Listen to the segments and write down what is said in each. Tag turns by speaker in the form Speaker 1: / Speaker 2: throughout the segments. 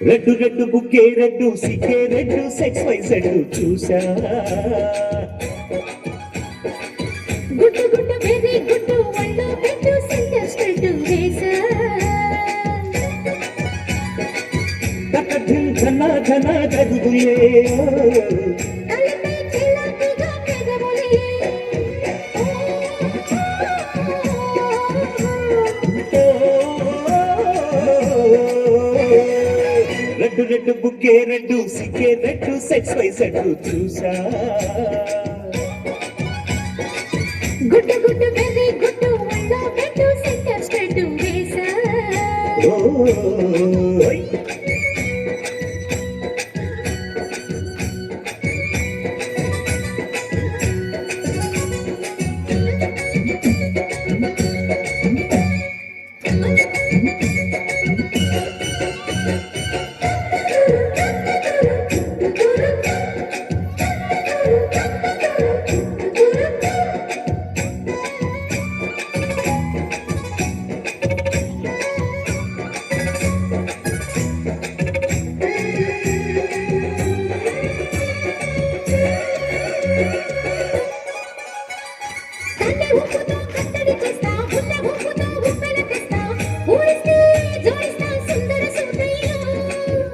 Speaker 1: red red బుక్కే red సిక్కే red సెక్స్ వై సెడ్డు చూసా
Speaker 2: గుడ్డు గుడ్డు వెరీ గుడ్డు వల్లో పెట్టు సెంటర్ స్ట్రెడ్ వేసా
Speaker 1: తకధిం ఘన ఘన గదుగులే
Speaker 2: తలపై చిలకగా పెదవులే
Speaker 1: రెడ్డు రెడ్డు బుక్కే రెడ్డు సిక్కే రెడ్డు సెక్స్ వై సెడ్డు చూసా
Speaker 2: గుడ్డు గుడ్డు వెరీ గుడ్డు వల్లో పెట్టు సెంటర్ స్ట్రెడ్ వేసా
Speaker 1: ఓయ్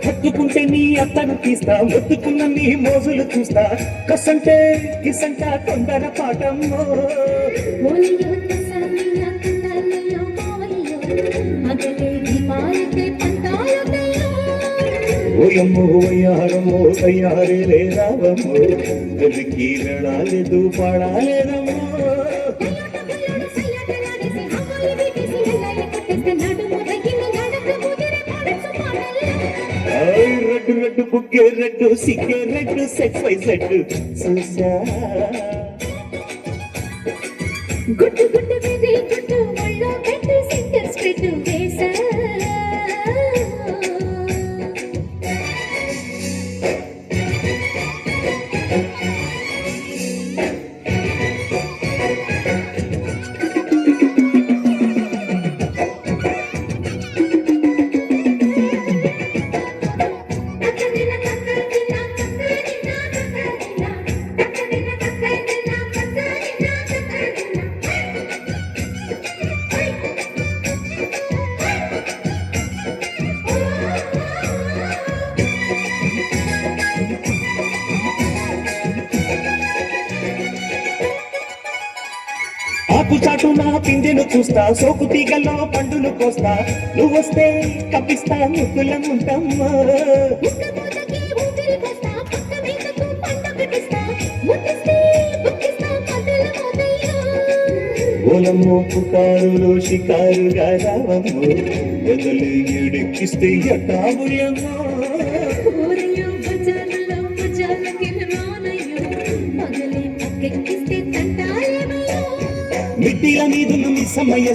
Speaker 1: హత్తుకుంటే నీ అత్తను తీస్తా ముత్తుకున్న నీ మోజులు చూస్తా కసంటే కిసంట తొందర పాటమ్మో ఓయమ్మో వయ్యారమ్మో తయ్యారే రే రావమ్మో గదికి వెళ్ళాలేదు పాడాలేదమ్మో రెడ్డు రెడ్డు బుక్కే రెడ్డు సిక్కే రెడ్డు సెక్స్ వై సెడ్డు చూసా
Speaker 2: గుడ్డు గుడ్డు వెరీ గుడ్డు వల్లో పెట్టు సెంటర్ స్ట్రెడ్ వేసా
Speaker 1: ఆకు చాటు నా పిందెను చూస్తా సోకు తీగల్లో పండును కోస్తా నువ్వొస్తే కప్పిస్తా ముద్దులముంటమ్మా ఓలమ్మో పుకారులో షికారుగా రావమ్మో ఎదలు ఎడెక్కిస్తే ఎట్టాబుయమ్మో మిట్టిల మీదున్న మీ సమయ